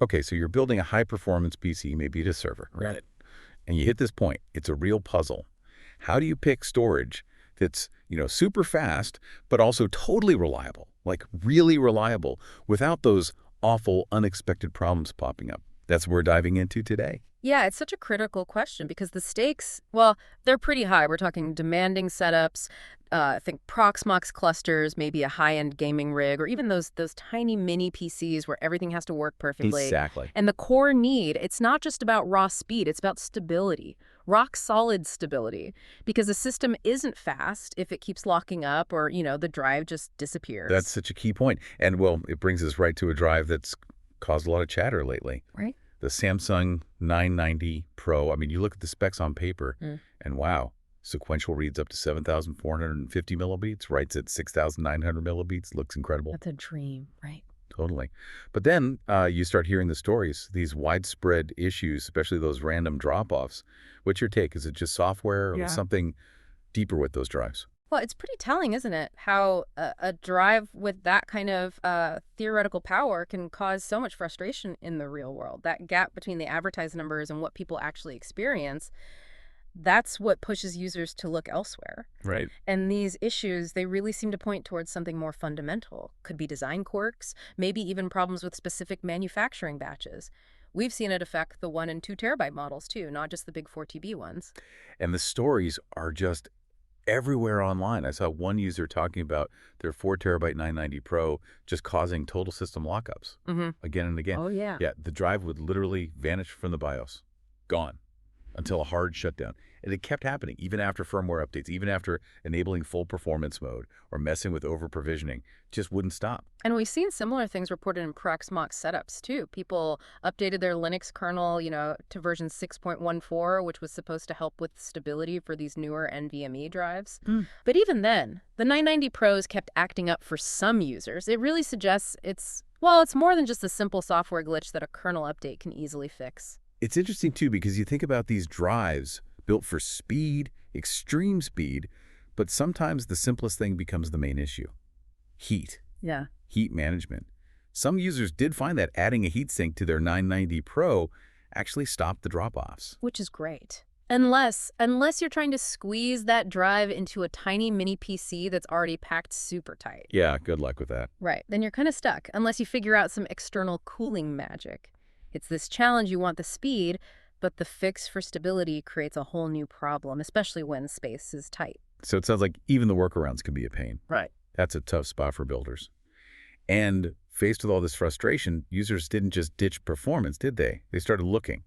Okay, so you're building a high-performance PC, maybe at a server, right? And you hit this point. It's a real puzzle. How do you pick storage that's, super fast, but also totally reliable, like really reliable, without those awful, unexpected problems popping up? That's what we're diving into today. Yeah, it's such a critical question because the stakes, well, they're pretty high. We're talking demanding setups, I think Proxmox clusters, maybe a high-end gaming rig, or even those tiny mini PCs where everything has to work perfectly. Exactly. And the core need, it's not just about raw speed, it's about stability, rock solid stability, because a system isn't fast if it keeps locking up or, the drive just That's disappears. such a key point. And, well, it brings us right to a drive that's caused a lot of chatter lately. Right? The Samsung 990 Pro. I mean, you look at the specs on paper, and wow, sequential reads up to 7,450 millibeats, writes at 6,900 millibeats, looks incredible. That's a dream, right? Totally. But then you start hearing the stories, these widespread issues, especially those random drop-offs. What's your take? Is it just software or Yeah. something deeper with those drives? Well, it's pretty telling, isn't it? How a drive with that kind of theoretical power can cause so much frustration in the real world. That gap between the advertised numbers and what people actually experience, that's what pushes users to look elsewhere. Right. And these issues, they really seem to point towards something more fundamental. Could be design quirks, maybe even problems with specific manufacturing batches. We've seen it affect the 1 and 2 terabyte models too, not just the big 4TB ones. And the stories are just everywhere online. I saw one user talking about their 4 terabyte 990 Pro just causing total system lockups Mm-hmm. again and again. Oh, yeah. Yeah, the drive would literally vanish from the BIOS, gone, until a hard shutdown. And it kept happening, even after firmware updates, even after enabling full performance mode or messing with over-provisioning. Just wouldn't stop. And we've seen similar things reported in Proxmox setups too. People updated their Linux kernel, to version 6.14, which was supposed to help with stability for these newer NVMe drives. Mm. But even then, the 990 Pros kept acting up for some users. It really suggests it's more than just a simple software glitch that a kernel update can easily fix. It's interesting, too, because you think about these drives built for speed, extreme speed, but sometimes the simplest thing becomes the main issue. Heat. Yeah. Heat management. Some users did find that adding a heatsink to their 990 Pro actually stopped the drop-offs. Which is great. Unless you're trying to squeeze that drive into a tiny mini PC that's already packed super tight. Yeah, good luck with that. Right, then you're kind of stuck, unless you figure out some external cooling magic. It's this challenge, you want the speed, but the fix for stability creates a whole new problem, especially when space is tight. So it sounds like even the workarounds can be a pain. Right. That's a tough spot for builders. And faced with all this frustration, users didn't just ditch performance, did they? They started looking,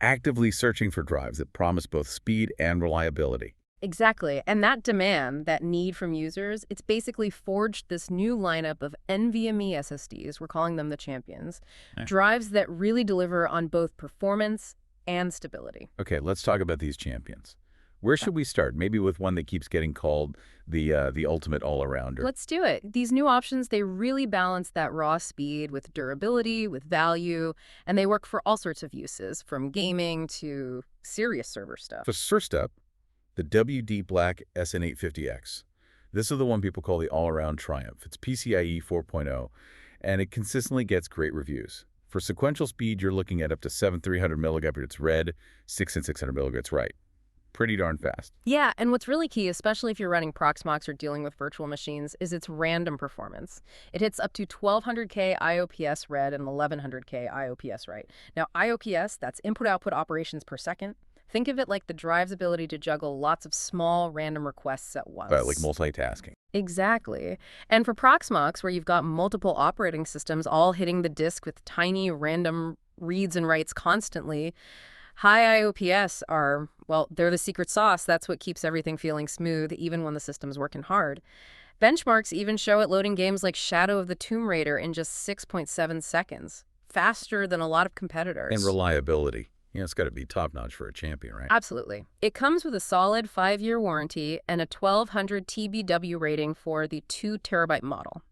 actively searching for drives that promise both speed and reliability. Exactly, and that demand, that need from users, it's basically forged this new lineup of NVMe SSDs, we're calling them the champions, Eh. drives that really deliver on both performance and stability. Okay, let's talk about these champions. Where should we start? Maybe with one that keeps getting called the ultimate all-arounder. Let's do it. These new options, they really balance that raw speed with durability, with value, and they work for all sorts of uses, from gaming to serious server stuff. So first up, the WD Black SN850X. This is the one people call the all-around triumph. It's PCIe 4.0, and it consistently gets great reviews. For sequential speed, you're looking at up to 7,300 milligabytes read, 6,600 milligabytes write. Pretty darn fast. Yeah, and what's really key, especially if you're running Proxmox or dealing with virtual machines, is its random performance. It hits up to 1200K IOPS read and 1100K IOPS write. Now, IOPS, that's input-output operations per second. Think of it like the drive's ability to juggle lots of small random requests at once. Like multitasking. Exactly. And for Proxmox, where you've got multiple operating systems all hitting the disk with tiny random reads and writes constantly, high IOPS are, well, they're the secret sauce. That's what keeps everything feeling smooth, even when the system's working hard. Benchmarks even show it loading games like Shadow of the Tomb Raider in just 6.7 seconds, faster than a lot of competitors. And reliability. It's got to be top-notch for a champion, right? Absolutely. It comes with a solid 5-year warranty and a 1200 TBW rating for the 2 terabyte model.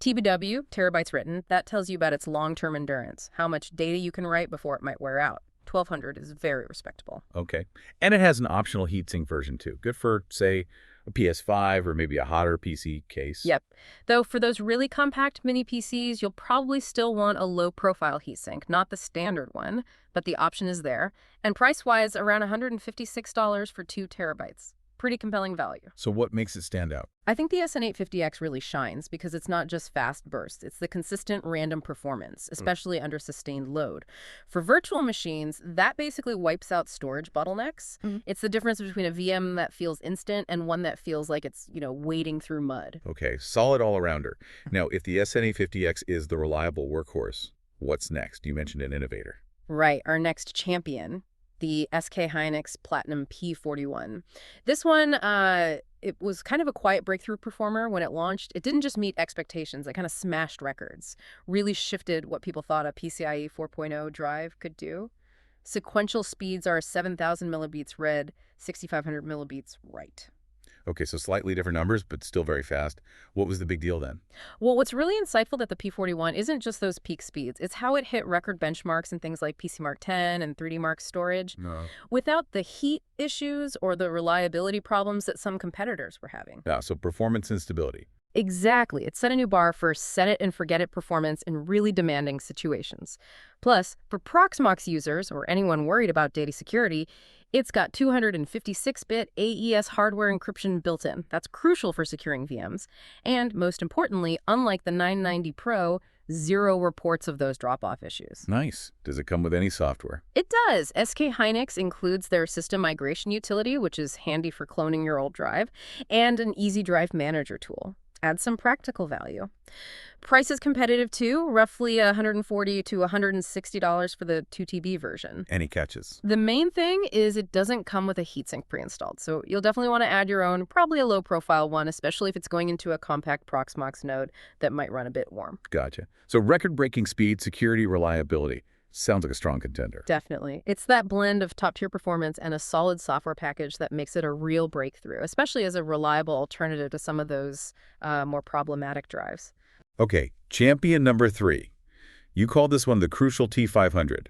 TBW, terabytes written, that tells you about its long-term endurance, how much data you can write before it might wear out. 1200 is very respectable. Okay. And it has an optional heatsink version, too. Good for, say, A PS5 or maybe a hotter PC case. Yep. Though for those really compact mini PCs, you'll probably still want a low-profile heatsink, not the standard one, but the option is there. And price-wise, around $156 for 2 terabytes. Pretty compelling value. So what makes it stand out? I think the SN850X really shines because it's not just fast bursts, it's the consistent random performance, especially under sustained load. For virtual machines, that basically wipes out storage bottlenecks. It's the difference between a VM that feels instant and one that feels like it's, wading through mud. Okay, solid all-arounder. Now, if the SN850X is the reliable workhorse, what's next? You mentioned an innovator. Right, our next champion, the SK Hynix Platinum P41. This one, it was kind of a quiet breakthrough performer when it launched. It didn't just meet expectations, it kind of smashed records, really shifted what people thought a PCIe 4.0 drive could do. Sequential speeds are 7,000 millibeats read, 6,500 millibeats write. Okay, so slightly different numbers, but still very fast. What was the big deal then? Well, what's really insightful that the P41 isn't just those peak speeds. It's how it hit record benchmarks in things like PCMark 10 and 3D Mark storage without the heat issues or the reliability problems that some competitors were having. Yeah, so performance and stability. Exactly. It set a new bar for set-it-and-forget-it performance in really demanding situations. Plus, for Proxmox users, or anyone worried about data security, it's got 256-bit AES hardware encryption built in. That's crucial for securing VMs. And, most importantly, unlike the 990 Pro, 0 reports of those drop-off issues. Nice. Does it come with any software? It does. SK Hynix includes their system migration utility, which is handy for cloning your old drive, and an Easy Drive Manager tool. Add some practical value. Price is competitive too, roughly $140 to $160 for the 2TB version. Any catches? The main thing is it doesn't come with a heatsink pre-installed, so you'll definitely want to add your own, probably a low-profile one, especially if it's going into a compact Proxmox node that might run a bit warm. Gotcha. So record-breaking speed, security, reliability. Sounds like a strong contender. Definitely. It's that blend of top-tier performance and a solid software package that makes it a real breakthrough, especially as a reliable alternative to some of those more problematic drives. Okay, champion number 3. You call this one the crucial T500,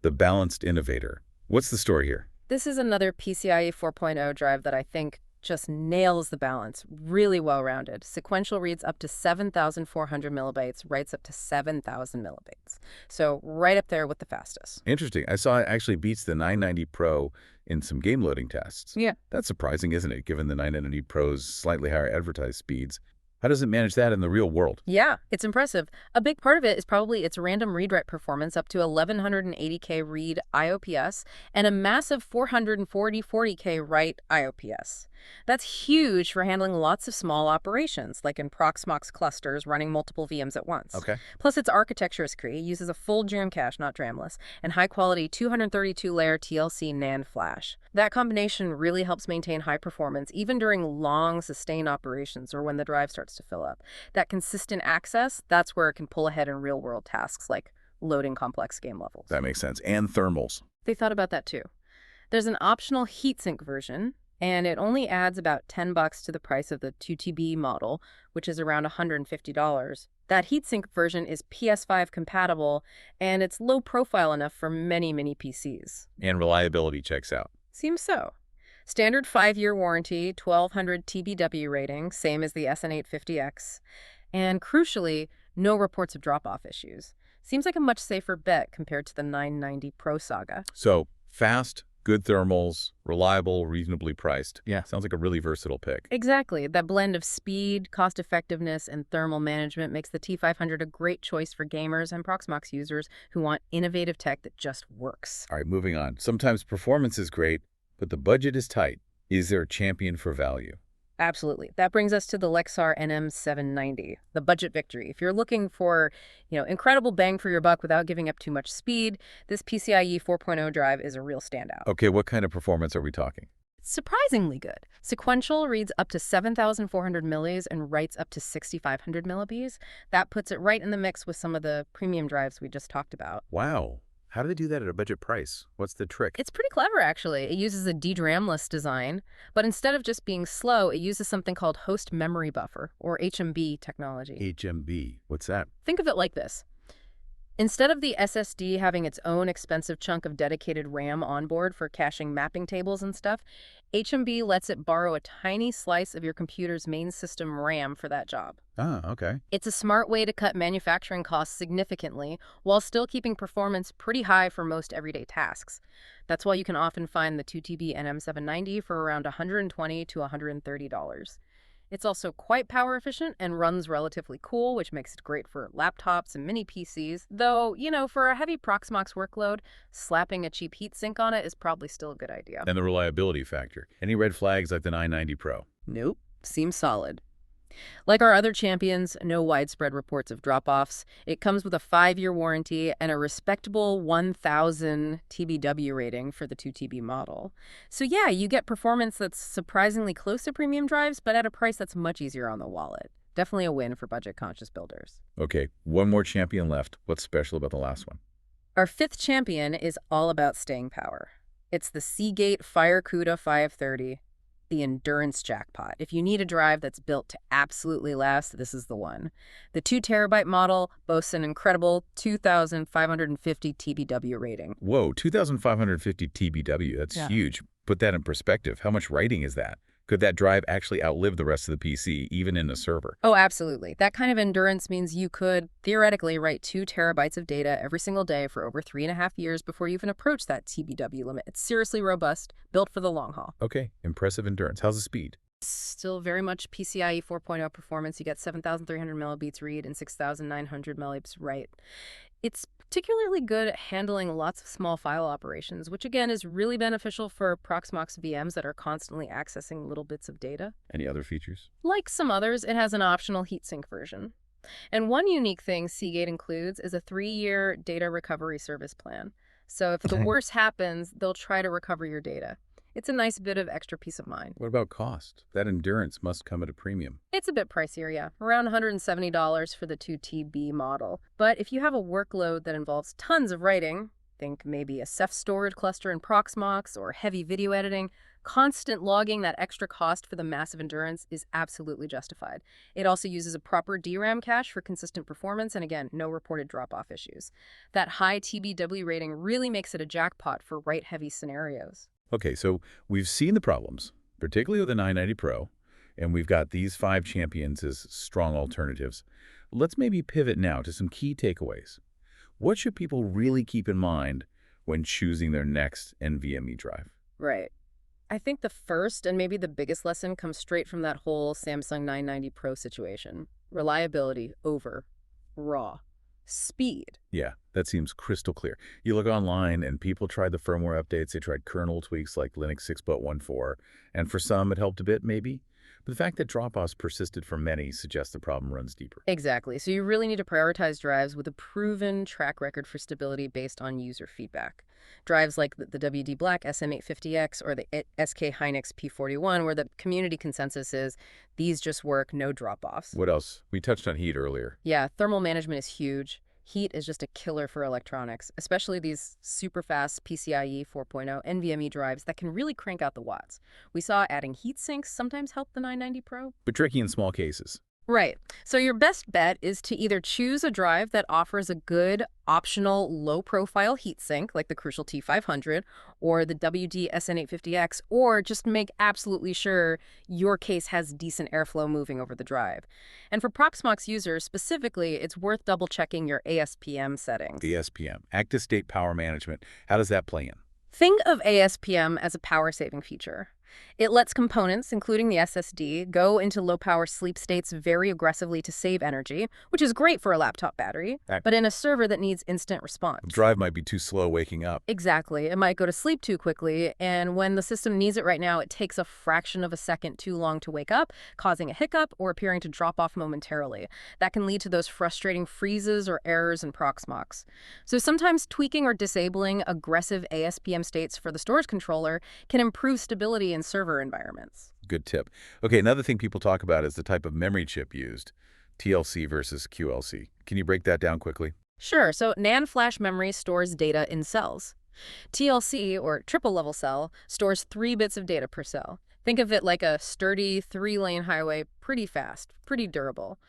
the balanced innovator. What's the story here? This is another PCIe 4.0 drive that I think just nails the balance, really well-rounded. Sequential reads up to 7,400 millibytes, writes up to 7,000 millibytes. So right up there with the fastest. Interesting. I saw it actually beats the 990 Pro in some game loading tests. Yeah. That's surprising, isn't it, given the 990 Pro's slightly higher advertised speeds? How does it manage that in the real world? Yeah, it's impressive. A big part of it is probably its random read-write performance up to 1180K read IOPS and a massive 440K write IOPS. That's huge for handling lots of small operations, like in Proxmox clusters running multiple VMs at once. Okay. Plus, its architecture is Cree, uses a full DRAM cache, not DRAMless, and high-quality 232-layer TLC NAND flash. That combination really helps maintain high performance even during long, sustained operations or when the drive starts to fill up. That consistent access, that's where it can pull ahead in real-world tasks like loading complex game levels. That makes sense. And thermals. They thought about that too. There's an optional heatsink version, and it only adds about $10 to the price of the 2TB model, which is around $150. That heatsink version is PS5 compatible, and it's low profile enough for many mini-PCs. And reliability checks out. Seems so. Standard 5-year warranty, 1200 TBW rating, same as the SN850X. And crucially, no reports of drop-off issues. Seems like a much safer bet compared to the 990 Pro saga. So, fast, good thermals, reliable, reasonably priced. Yeah. Sounds like a really versatile pick. Exactly. That blend of speed, cost-effectiveness, and thermal management makes the T500 a great choice for gamers and Proxmox users who want innovative tech that just works. All right, moving on. Sometimes performance is great, but the budget is tight. Is there a champion for value? Absolutely. That brings us to the Lexar NM790, the budget victory. If you're looking for, incredible bang for your buck without giving up too much speed, this PCIe 4.0 drive is a real standout. Okay, what kind of performance are we talking? Surprisingly good. Sequential reads up to 7,400 millis and writes up to 6,500 millibs. That puts it right in the mix with some of the premium drives we just talked about. Wow. How do they do that at a budget price? What's the trick? It's pretty clever, actually. It uses a DRAM-less design, but instead of just being slow, it uses something called host memory buffer, or HMB technology. HMB. What's that? Think of it like this. Instead of the SSD having its own expensive chunk of dedicated RAM on board for caching mapping tables and stuff, HMB lets it borrow a tiny slice of your computer's main system RAM for that job. Ah, okay. It's a smart way to cut manufacturing costs significantly while still keeping performance pretty high for most everyday tasks. That's why you can often find the 2TB NM790 for around $120 to $130. It's also quite power efficient and runs relatively cool, which makes it great for laptops and mini-PCs. Though, for a heavy Proxmox workload, slapping a cheap heatsink on it is probably still a good idea. And the reliability factor. Any red flags like the 990 Pro? Nope. Seems solid. Like our other champions, no widespread reports of drop-offs. It comes with a 5-year warranty and a respectable 1,000 TBW rating for the 2TB model. So yeah, you get performance that's surprisingly close to premium drives, but at a price that's much easier on the wallet. Definitely a win for budget-conscious builders. Okay, one more champion left. What's special about the last one? Our 5th champion is all about staying power. It's the Seagate FireCuda 530. The endurance jackpot. If you need a drive that's built to absolutely last, this is the one. The 2TB model boasts an incredible 2,550 TBW rating. Whoa, 2,550 TBW. That's huge. Put that in perspective. How much writing is that? Could that drive actually outlive the rest of the PC, even in a server? Oh, absolutely. That kind of endurance means you could, theoretically, write 2 terabytes of data every single day for over 3.5 years before you even approach that TBW limit. It's seriously robust, built for the long haul. Okay, impressive endurance. How's the speed? Still very much PCIe 4.0 performance. You get 7,300 millibeats read and 6,900 millibeats write. It's particularly good at handling lots of small file operations, which again is really beneficial for Proxmox VMs that are constantly accessing little bits of data. Any other features? Like some others, it has an optional heatsink version. And one unique thing Seagate includes is a 3-year data recovery service plan. So if the worst happens, they'll try to recover your data. It's a nice bit of extra peace of mind. What about cost? That endurance must come at a premium. It's a bit pricier, yeah. Around $170 for the 2TB model. But if you have a workload that involves tons of writing, think maybe a Ceph storage cluster in Proxmox or heavy video editing, constant logging, that extra cost for the massive endurance is absolutely justified. It also uses a proper DRAM cache for consistent performance and, again, no reported drop-off issues. That high TBW rating really makes it a jackpot for write-heavy scenarios. Okay, so we've seen the problems, particularly with the 990 Pro, and we've got these 5 champions as strong alternatives. Let's maybe pivot now to some key takeaways. What should people really keep in mind when choosing their next NVMe drive? Right. I think the first and maybe the biggest lesson comes straight from that whole Samsung 990 Pro situation. Reliability over raw speed. Yeah, that seems crystal clear. You look online and people tried the firmware updates. They tried kernel tweaks like Linux 6.14, and for some it helped a bit maybe. But the fact that drop-offs persisted for many suggests the problem runs deeper. Exactly. So you really need to prioritize drives with a proven track record for stability based on user feedback. Drives like the WD Black SN850X or the SK Hynix P41, where the community consensus is these just work, no drop-offs. What else? We touched on heat earlier. Yeah, thermal management is huge. Heat is just a killer for electronics, especially these super fast PCIe 4.0 NVMe drives that can really crank out the watts. We saw adding heat sinks sometimes help the 990 Pro. But tricky in small cases. Right. So your best bet is to either choose a drive that offers a good optional low-profile heatsink, like the Crucial T500 or the WD SN850X, or just make absolutely sure your case has decent airflow moving over the drive. And for Proxmox users specifically, it's worth double-checking your ASPM settings. ASPM, Active State Power Management. How does that play in? Think of ASPM as a power-saving feature. It lets components, including the SSD, go into low-power sleep states very aggressively to save energy, which is great for a laptop battery, but in a server that needs instant response. The drive might be too slow waking up. Exactly. It might go to sleep too quickly, and when the system needs it right now, it takes a fraction of a second too long to wake up, causing a hiccup or appearing to drop off momentarily. That can lead to those frustrating freezes or errors in Proxmox. So sometimes tweaking or disabling aggressive ASPM states for the storage controller can improve stability in server environments. Good tip. Okay, another thing people talk about is the type of memory chip used, TLC versus QLC. Can you break that down quickly? Sure. So NAND flash memory stores data in cells. TLC, or triple-level cell, stores 3 bits of data per cell. Think of it like a sturdy 3-lane highway, pretty fast, pretty durable.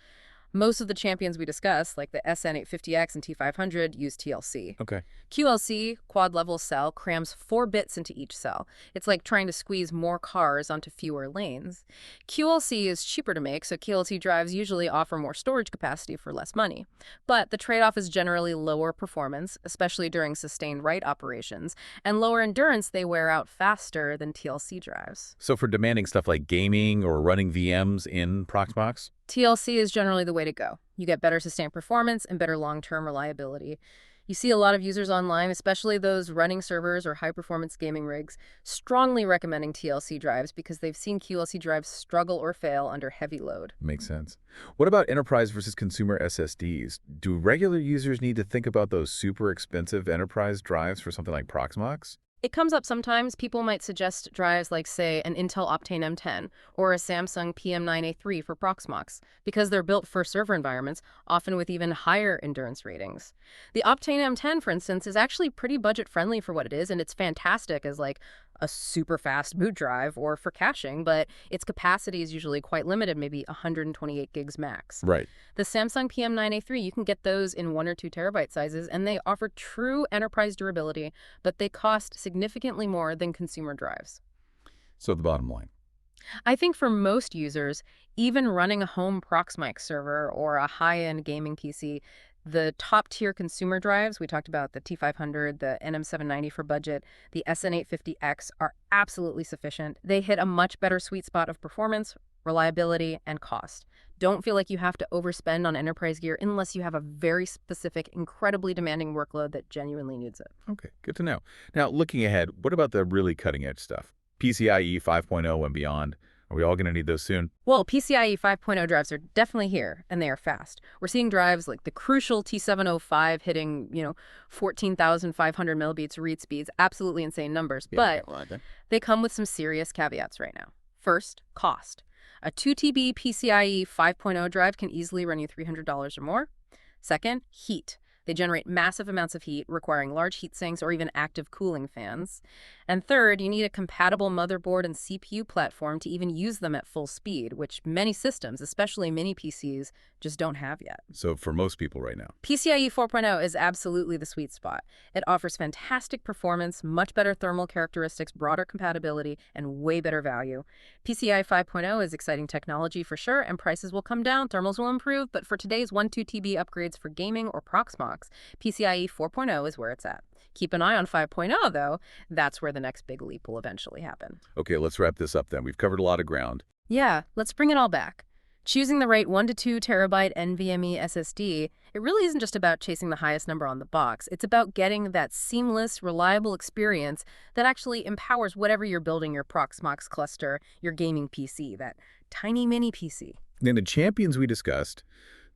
Most of the champions we discussed, like the SN850X and T500, use TLC. Okay. QLC, quad-level cell, crams 4 bits into each cell. It's like trying to squeeze more cars onto fewer lanes. QLC is cheaper to make, so QLC drives usually offer more storage capacity for less money. But the trade-off is generally lower performance, especially during sustained write operations, and lower endurance. They wear out faster than TLC drives. So for demanding stuff like gaming or running VMs in Proxmox? TLC is generally the way to go. You get better sustained performance and better long-term reliability. You see a lot of users online, especially those running servers or high-performance gaming rigs, strongly recommending TLC drives because they've seen QLC drives struggle or fail under heavy load. Makes sense. What about enterprise versus consumer SSDs? Do regular users need to think about those super expensive enterprise drives for something like Proxmox? It comes up sometimes. People might suggest drives like, say, an Intel Optane M10 or a Samsung PM9A3 for Proxmox because they're built for server environments, often with even higher endurance ratings. The Optane M10, for instance, is actually pretty budget-friendly for what it is, and it's fantastic as like a super fast boot drive or for caching, but its capacity is usually quite limited, maybe 128 gigs max. Right. The Samsung PM9A3, you can get those in 1 or 2 terabyte sizes, and they offer true enterprise durability, but they cost significantly more than consumer drives. So the bottom line. I think for most users, even running a home Proxmox server or a high-end gaming PC, the top-tier consumer drives, we talked about the T500, the NM790 for budget, the SN850X, are absolutely sufficient. They hit a much better sweet spot of performance, reliability, and cost. Don't feel like you have to overspend on enterprise gear unless you have a very specific, incredibly demanding workload that genuinely needs it. Okay, good to know. Now, looking ahead, what about the really cutting-edge stuff? PCIe 5.0 and beyond. Are we all going to need those soon? Well, PCIe 5.0 drives are definitely here, and they are fast. We're seeing drives like the crucial T705 hitting, 14,500 millibits read speeds, absolutely insane numbers. Yeah, but they come with some serious caveats right now. First, cost. A 2 TB PCIe 5.0 drive can easily run you $300 or more. Second, heat. They generate massive amounts of heat, requiring large heat sinks or even active cooling fans. And third, you need a compatible motherboard and CPU platform to even use them at full speed, which many systems, especially mini-PCs, just don't have yet. So for most people right now. PCIe 4.0 is absolutely the sweet spot. It offers fantastic performance, much better thermal characteristics, broader compatibility, and way better value. PCIe 5.0 is exciting technology for sure, and prices will come down, thermals will improve, but for today's 1-2 TB upgrades for gaming or Proxmox, PCIe 4.0 is where it's at. Keep an eye on 5.0, though. That's where the next big leap will eventually happen. Okay, let's wrap this up then. We've covered a lot of ground. Yeah, let's bring it all back. Choosing the right 1 to 2 terabyte NVMe SSD, it really isn't just about chasing the highest number on the box. It's about getting that seamless, reliable experience that actually empowers whatever you're building your Proxmox cluster, your gaming PC, that tiny mini PC. Then the champions we discussed,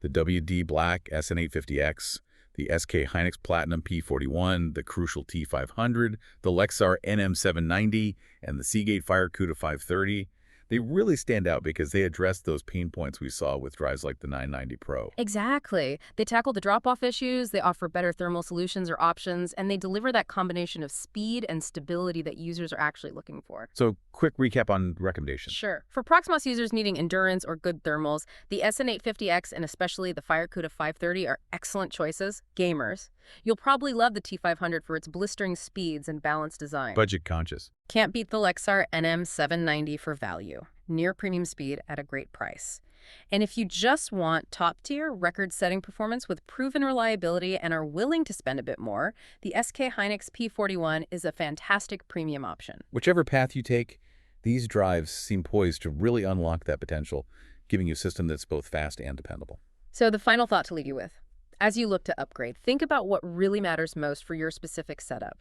the WD Black SN850X, the SK Hynix Platinum P41, the crucial T500, the Lexar NM790, and the Seagate FireCuda 530, they really stand out because they address those pain points we saw with drives like the 990 Pro. Exactly. They tackle the drop-off issues, they offer better thermal solutions or options, and they deliver that combination of speed and stability that users are actually looking for. So, quick recap on recommendations. Sure. For Proxmox users needing endurance or good thermals, the SN850X and especially the FireCuda 530 are excellent choices. Gamers. You'll probably love the T500 for its blistering speeds and balanced design. Budget conscious. Can't beat the Lexar NM790 for value. Near premium speed at a great price. And if you just want top-tier, record-setting performance with proven reliability and are willing to spend a bit more, the SK Hynix P41 is a fantastic premium option. Whichever path you take, these drives seem poised to really unlock that potential, giving you a system that's both fast and dependable. So the final thought to leave you with. As you look to upgrade, think about what really matters most for your specific setup.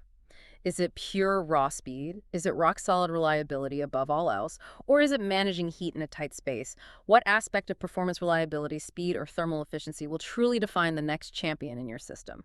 Is it pure raw speed? Is it rock-solid reliability above all else? Or is it managing heat in a tight space? What aspect of performance reliability, speed, or thermal efficiency will truly define the next champion in your system?